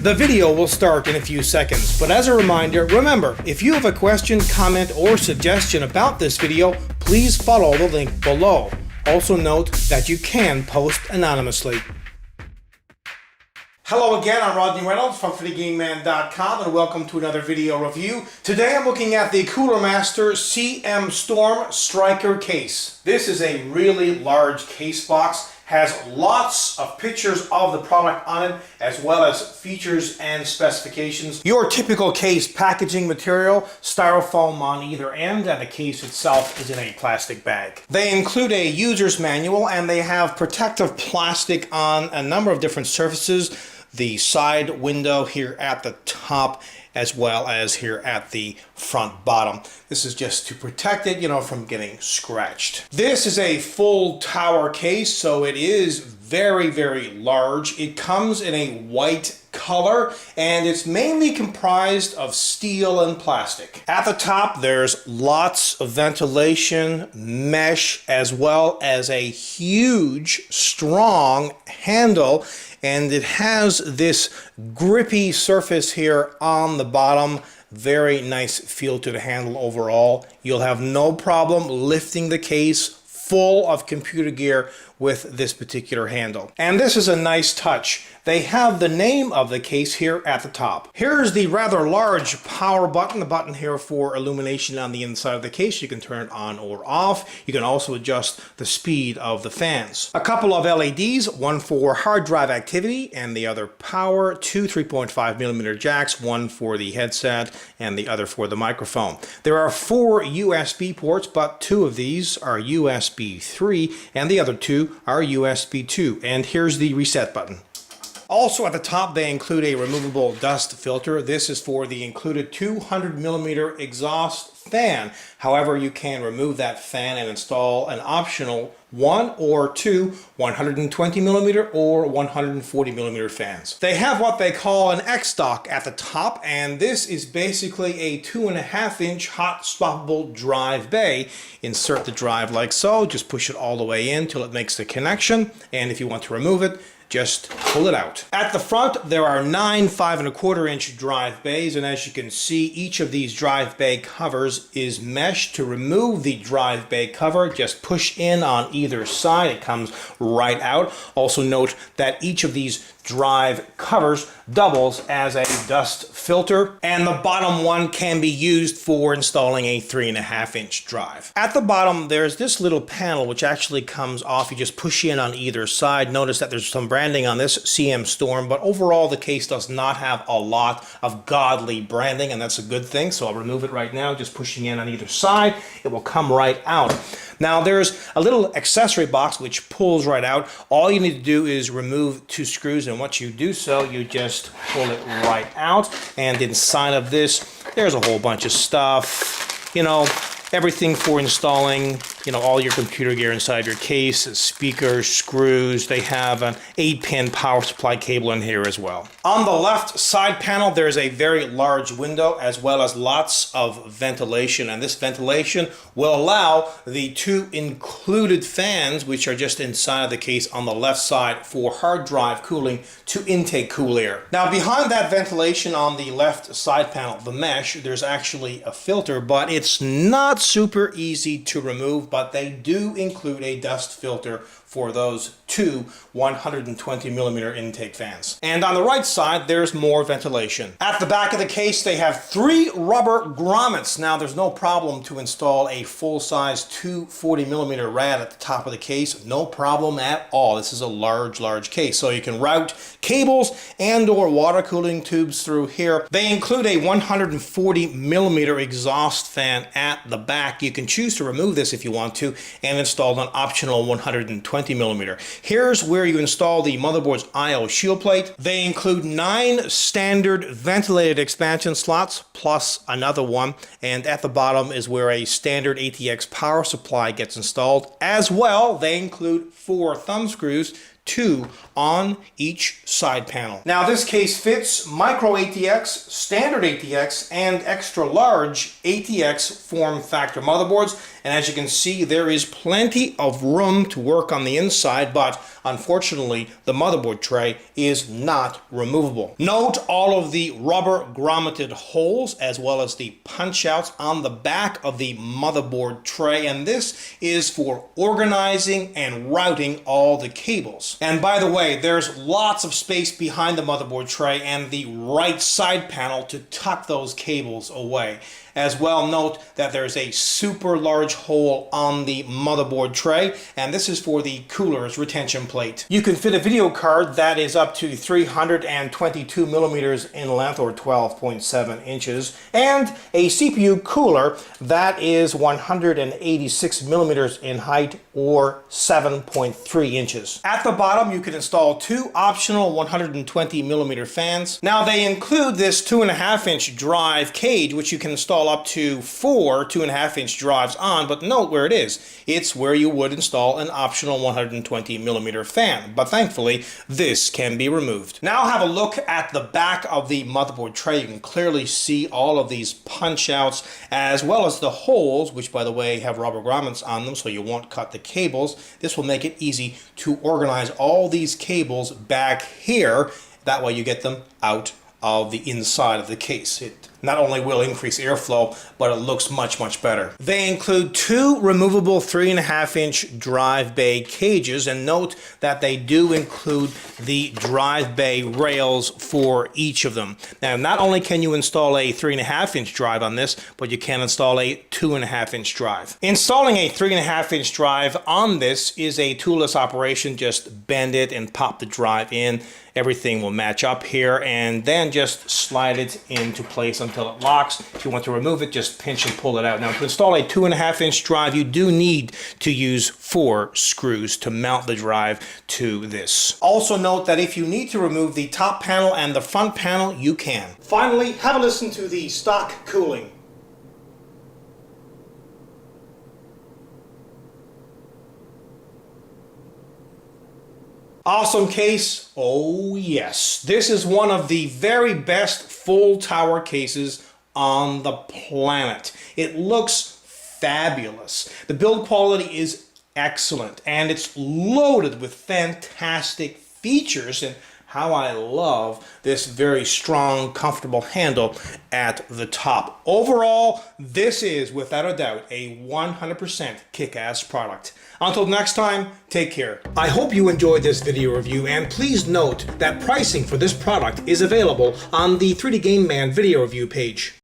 The video will start in a few seconds, but as a reminder, remember, if you have a question, comment, or suggestion about this video, please follow the link below. Also note that you can post anonymously. Hello again, I'm Rodney Reynolds from FriggingMan.com and welcome to another video review. Today I'm looking at the Cooler Master CM Storm Stryker case. This is a really large case box. Has lots of pictures of the product on it, as well as features and specifications. Your typical case packaging material, styrofoam on either end, and the case itself is in a plastic bag. They include a user's manual, and they have protective plastic on a number of different surfaces. The side window here at the top, as well as here at the front bottom. This is just to protect it, from getting scratched. This is a full tower case, so it is very, very large. It comes in a white color, and it's mainly comprised of steel and plastic. At the top, there's lots of ventilation, mesh, as well as a huge, strong handle, and it has this grippy surface here on the bottom. Very nice feel to the handle overall. You'll have no problem lifting the case full of computer gear with this particular handle. And this is a nice touch. They have the name of the case here at the top. Here's the rather large power button, the button here for illumination on the inside of the case. You can turn it on or off. You can also adjust the speed of the fans. A couple of LEDs, one for hard drive activity and the other power, two 3.5mm jacks, one for the headset and the other for the microphone. There are 4 USB ports, but 2 of these are USB 3 and the other 2 are USB 2. And here's the reset button. Also at the top, they include a removable dust filter. This is for the included 200mm exhaust fan. However, you can remove that fan and install an optional 1 or 2 120mm or 140mm fans. They have what they call an X-Dock at the top, and this is basically a 2.5-inch hot swappable drive bay. Insert the drive like so, just push it all the way in till it makes the connection, and if you want to remove it, just pull it out. At the front, there are 9 5.25-inch drive bays, and as you can see, each of these drive bay covers is mesh. To remove the drive bay cover, just push in on either side. It comes right out. Also note that each of these drive covers doubles as a dust filter, and the bottom one can be used for installing a 3.5-inch drive. At the bottom, there's this little panel which actually comes off. You just push in on either side. Notice that there's some branding on this, CM Storm, but overall the case does not have a lot of godly branding, and that's a good thing, so I'll remove it right now, just pushing in on either side. It will come right out. Now there's a little accessory box which pulls right out. All you need to do is remove 2 screws, and once you do so, you just pull it right out. And inside of this, there's a whole bunch of stuff, everything for installing, all your computer gear inside your case, speakers, screws. They have an 8-pin power supply cable in here as well. On the left side panel, there's a very large window as well as lots of ventilation, and this ventilation will allow the 2 included fans, which are just inside of the case on the left side for hard drive cooling, to intake cool air. Now behind that ventilation on the left side panel, the mesh, there's actually a filter, but it's not super easy to remove, but they do include a dust filter for those 2 120mm intake fans. And on the right side, there's more ventilation. At the back of the case, they have 3 rubber grommets. Now, there's no problem to install a full-size 240mm rad at the top of the case. No problem at all. This is a large, large case, so you can route cables and or water cooling tubes through here. They include a 140mm exhaust fan at the back. You can choose to remove this if you want to and install an optional 120mm. Here's where you install the motherboard's I/O shield plate. They include 9 standard ventilated expansion slots plus another one, and at the bottom is where a standard ATX power supply gets installed. As well, they include 4 thumb screws, 2 on each side panel. Now this case fits micro ATX, standard ATX, and extra large ATX form factor motherboards, And as you can see, there is plenty of room to work on the inside, but unfortunately, the motherboard tray is not removable. Note all of the rubber grommeted holes as well as the punch outs on the back of the motherboard tray, and this is for organizing and routing all the cables. And by the way, there's lots of space behind the motherboard tray and the right side panel to tuck those cables away. As well, note that there's a super large hole on the motherboard tray, and this is for the cooler's retention plate. You can fit a video card that is up to 322 millimeters in length, or 12.7 inches, and a CPU cooler that is 186 millimeters in height, or 7.3 inches. At the bottom, you can install two optional 120 millimeter fans. Now, they include this 2.5-inch drive cage, which you can install up to 4 2.5-inch drives on, but note where it is. It's where you would install an optional 120 millimeter fan, but thankfully this can be removed. Now have a look at the back of the motherboard tray. You can clearly see all of these punch outs as well as the holes, which by the way have rubber grommets on them so you won't cut the cables. This will make it easy to organize all these cables back here. That way you get them out of the inside of the case. It not only will increase airflow, but it looks much better. They include two removable 3.5-inch drive bay cages, and note that they do include the drive bay rails for each of them. Now, not only can you install a 3.5-inch drive on this, but you can install a 2.5-inch drive. Installing a 3.5-inch drive on this is a toolless operation. Just bend it and pop the drive in. Everything will match up here, and then just slide it into place until it locks. If you want to remove it, just pinch and pull it out. Now, to install a 2.5-inch drive, you do need to use 4 screws to mount the drive to this. Also note that if you need to remove the top panel and the front panel, you can. Finally, have a listen to the stock cooling. Awesome case. Oh yes, this is one of the very best full tower cases on the planet. It looks fabulous. The build quality is excellent, and it's loaded with fantastic features, and how I love this very strong, comfortable handle at the top. Overall, this is without a doubt a 100% kick-ass product. Until next time, take care. I hope you enjoyed this video review, and please note that pricing for this product is available on the 3D Game Man video review page.